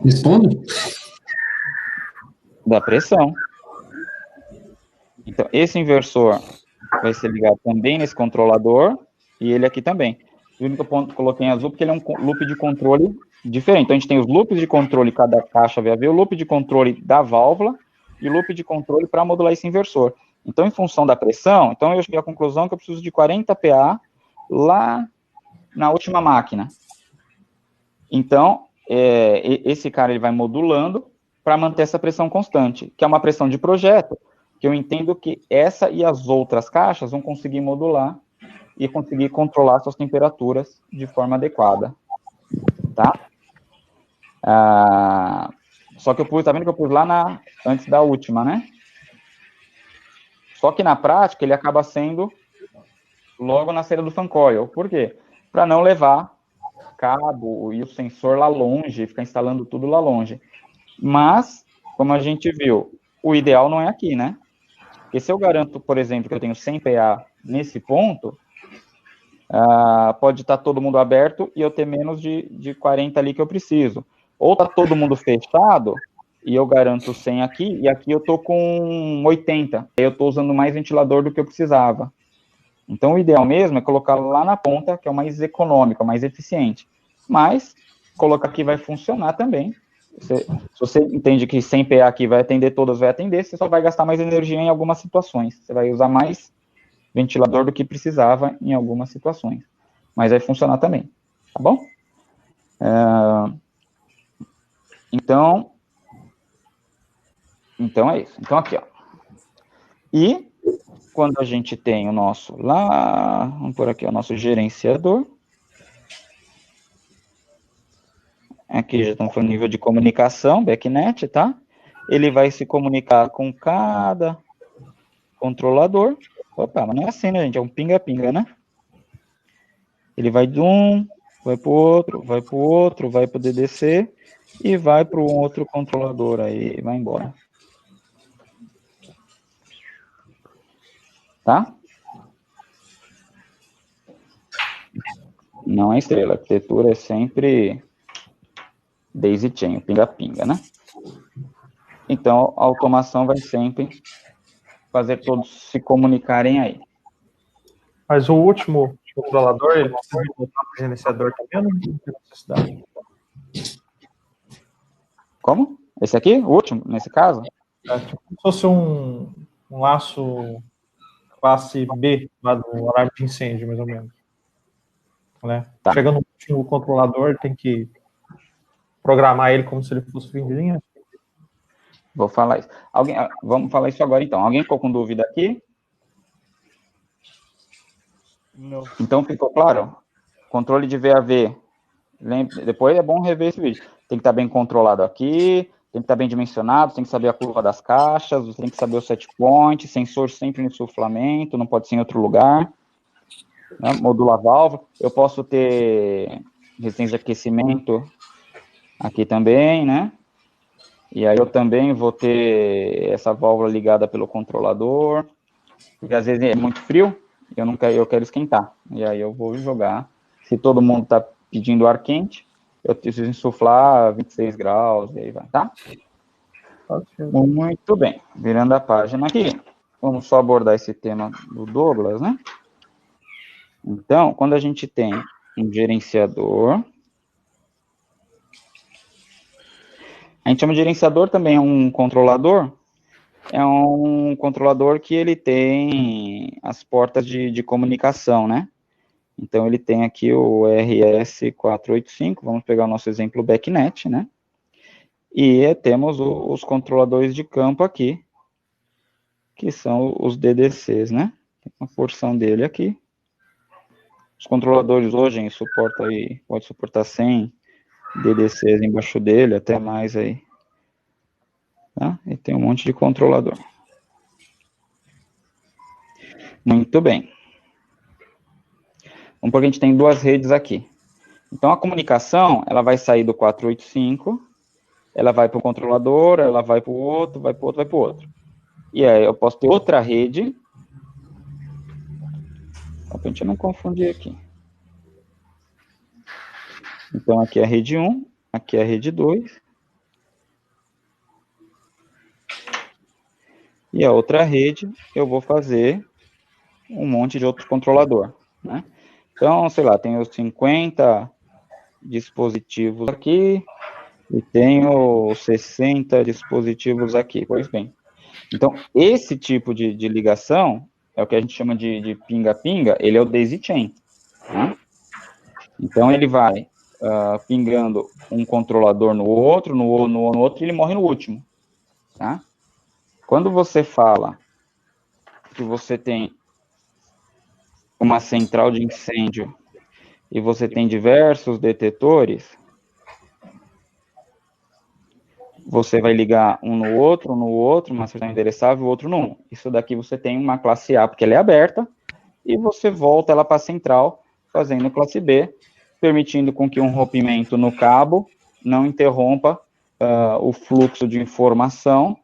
Responda. Da pressão. Então, esse inversor vai ser ligado também nesse controlador e ele aqui também. O único ponto que eu coloquei em azul porque ele é um loop de controle diferente. Então, a gente tem os loops de controle, cada caixa VAV, o loop de controle da válvula e o loop de controle para modular esse inversor. Então, em função da pressão, então eu cheguei à conclusão que eu preciso de 40 PA lá na última máquina. Então, esse cara ele vai modulando para manter essa pressão constante, que é uma pressão de projeto, que eu entendo que essa e as outras caixas vão conseguir modular e conseguir controlar suas temperaturas de forma adequada. Tá? Só que tá vendo que eu pus lá antes da última, né? Só que na prática ele acaba sendo logo na saída do fan coil. Por quê? Para não levar cabo e o sensor lá longe, ficar instalando tudo lá longe. Mas, como a gente viu, o ideal não é aqui, né? Porque se eu garanto, por exemplo, que eu tenho 100 PA nesse ponto, pode estar todo mundo aberto e eu ter menos de 40 ali que eu preciso. Ou está todo mundo fechado e eu garanto 100 aqui, e aqui eu estou com 80. Aí eu estou usando mais ventilador do que eu precisava. Então, o ideal mesmo é colocar lá na ponta, que é o mais econômico, o mais eficiente. Mas, colocar aqui vai funcionar também. Se você entende que 100 PA aqui vai atender todas, vai atender, você só vai gastar mais energia em algumas situações. Você vai usar mais ventilador do que precisava em algumas situações. Mas vai funcionar também, tá bom? Então é isso. Então, aqui, ó. E quando a gente tem o nosso lá, vamos por aqui, o nosso gerenciador. Aqui já estamos falando nível de comunicação, BACnet, tá? Ele vai se comunicar com cada controlador. Opa, mas não é assim, né, gente? É um pinga-pinga, né? Ele vai de um, vai para o outro, vai para o outro, vai para o DDC e vai para o outro controlador aí, vai embora. Tá? Não é estrela, a arquitetura é sempre daisy chain, pinga-pinga, né? Então, a automação vai sempre fazer todos se comunicarem aí. Mas o último controlador, ele precisa voltar para o gerenciador também, ou não tem necessidade? Como? Esse aqui? O último, nesse caso? É, tipo, como se fosse um laço classe B, lá do alarme de incêndio, mais ou menos. Né? Tá. Chega no último controlador, tem que programar ele como se ele fosse fim de linha. Vou falar isso. Vamos falar isso agora, então. Alguém ficou com dúvida aqui? Não. Então, ficou claro? Controle de VAV. Depois é bom rever esse vídeo. Tem que estar bem controlado aqui, tem que estar bem dimensionado, tem que saber a curva das caixas, tem que saber o set point, sensor sempre no insuflamento, não pode ser em outro lugar. Né? Modula válvula. Eu posso ter resistência de aquecimento aqui também, né? E aí eu também vou ter essa válvula ligada pelo controlador, porque às vezes é muito frio, eu quero esquentar. E aí eu vou jogar. Se todo mundo está pedindo ar quente, eu preciso insuflar 26 graus, e aí vai, tá? Muito bem. Virando a página aqui, vamos só abordar esse tema do Douglas, né? Então, quando a gente tem um gerenciador, a gente chama de gerenciador também, é um controlador que ele tem as portas de comunicação, né? Então, ele tem aqui o RS485, vamos pegar o nosso exemplo BACnet, né? E temos os controladores de campo aqui, que são os DDCs, né? Tem uma porção dele aqui. Os controladores hoje pode suportar 100 DDCs embaixo dele, até mais aí. Tá? E tem um monte de controlador. Muito bem. Vamos porque a gente tem duas redes aqui. Então, a comunicação, ela vai sair do 485, ela vai para o controlador, ela vai para o outro, vai para o outro, vai para o outro. E aí, eu posso ter outra rede. Só para a gente não confundir aqui. Então, aqui é a rede 1, aqui é a rede 2. E a outra rede, eu vou fazer um monte de outro controlador, né? Então, sei lá, tenho 50 dispositivos aqui e tenho 60 dispositivos aqui. Pois bem. Então, esse tipo de ligação é o que a gente chama de pinga-pinga, ele é o daisy chain. Né? Então, ele vai pingando um controlador no outro, no outro, e ele morre no último. Tá? Quando você fala que você tem uma central de incêndio e você tem diversos detetores, você vai ligar um no outro, uma central endereçável, o outro no 1. Isso daqui você tem uma classe A, porque ela é aberta, e você volta ela para a central, fazendo classe B, permitindo com que um rompimento no cabo não interrompa o fluxo de informação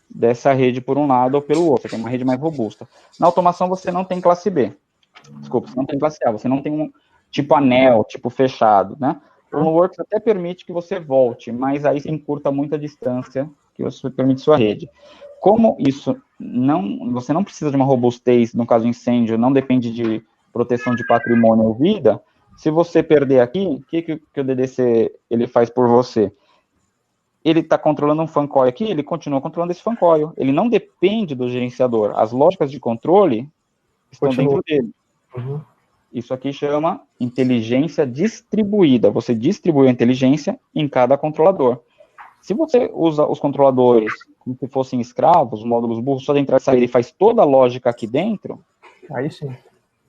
dessa rede por um lado ou pelo outro. Você tem uma rede mais robusta. Na automação você não tem classe B. Desculpa, você não tem classe A, você não tem um tipo anel, tipo fechado, né? O NuWorks até permite que você volte, mas aí você encurta muito a distância que você permite sua rede. Como isso você não precisa de uma robustez, no caso de incêndio, não depende de proteção de patrimônio ou vida, se você perder aqui, o que o DDC ele faz por você? Ele está controlando um fan coil aqui, ele continua controlando esse fan coil. Ele não depende do gerenciador. As lógicas de controle estão dentro dele. Uhum. Isso aqui chama inteligência distribuída. Você distribui a inteligência em cada controlador. Se você usa os controladores como se fossem escravos, módulos burros, só de entrar e sair e faz toda a lógica aqui dentro, Aí sim.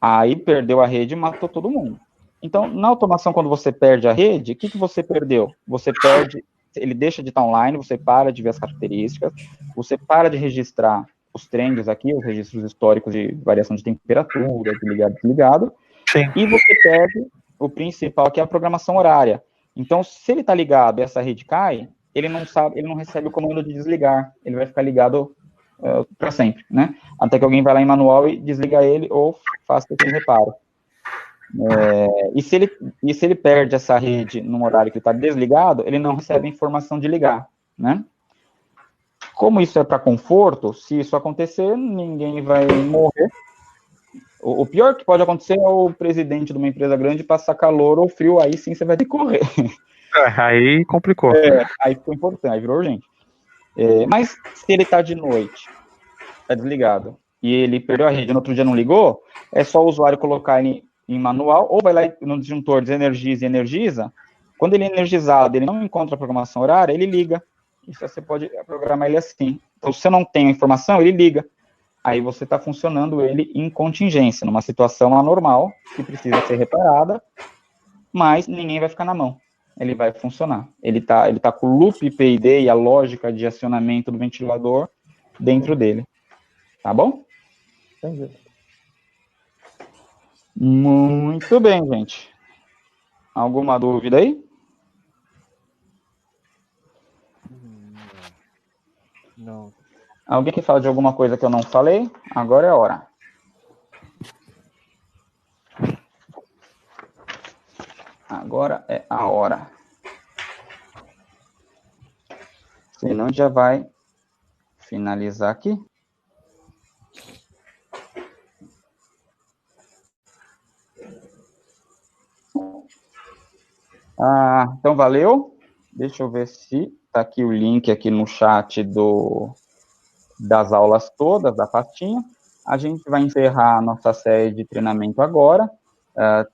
aí perdeu a rede e matou todo mundo. Então, na automação, quando você perde a rede, o que você perdeu? Você perde, ele deixa de estar online, você para de ver as características, você para de registrar os trends aqui, os registros históricos de variação de temperatura, de ligado, desligado, Sim. e você perde o principal, que é a programação horária. Então, se ele está ligado e essa rede cai, ele não recebe o comando de desligar, ele vai ficar ligado para sempre, né? Até que alguém vai lá em manual e desliga ele ou faça esse reparo. E se ele perde essa rede num horário que está desligado, ele não recebe informação de ligar, né? Como isso é para conforto, se isso acontecer, ninguém vai morrer. O pior que pode acontecer é o presidente de uma empresa grande passar calor ou frio, aí sim você vai ter que correr. Aí complicou. Aí ficou importante, aí virou urgente. Mas se ele está de noite, está desligado, e ele perdeu a rede, no outro dia não ligou, é só o usuário colocar ele em manual, ou vai lá no disjuntor desenergiza e energiza. Quando ele é energizado, ele não encontra a programação horária, ele liga. Isso você pode programar ele assim. Então, se você não tem a informação, ele liga. Aí você está funcionando ele em contingência, numa situação anormal, que precisa ser reparada, mas ninguém vai ficar na mão. Ele vai funcionar. Ele tá com o loop PID e a lógica de acionamento do ventilador dentro dele. Tá bom? Entendi. Muito bem, gente. Alguma dúvida aí? Não. Alguém que fala de alguma coisa que eu não falei? Agora é a hora. Agora é a hora. Senão já vai finalizar aqui. Então valeu. Deixa eu ver se está aqui o link aqui no chat das aulas todas, da pastinha. A gente vai encerrar a nossa série de treinamento agora.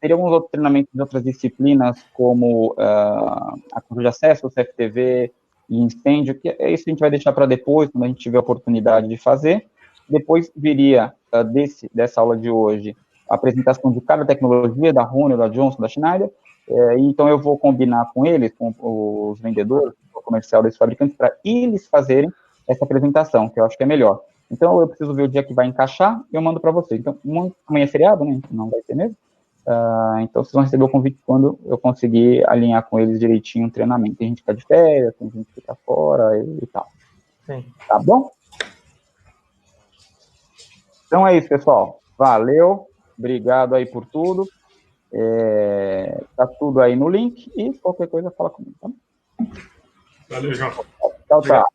Teria alguns outros treinamentos de outras disciplinas, como a controle de acesso, o CFTV e incêndio, que é isso que a gente vai deixar para depois, quando a gente tiver a oportunidade de fazer. Depois viria, dessa aula de hoje, a apresentação de cada tecnologia, da Honeywell, da Johnson, da Schneider. Então eu vou combinar com eles, com os vendedores, o comercial desses fabricantes, para eles fazerem essa apresentação, que eu acho que é melhor. Então eu preciso ver o dia que vai encaixar e eu mando para vocês. Então, amanhã é feriado, né? Não vai ter mesmo. Então vocês vão receber o convite quando eu conseguir alinhar com eles direitinho o treinamento. Tem gente que está de férias, tem gente que está fora e tal. Sim. Tá bom? Então é isso, pessoal. Valeu. Obrigado aí por tudo. Tá tudo aí no link e qualquer coisa fala comigo, tá? Valeu, João. Tchau, tchau.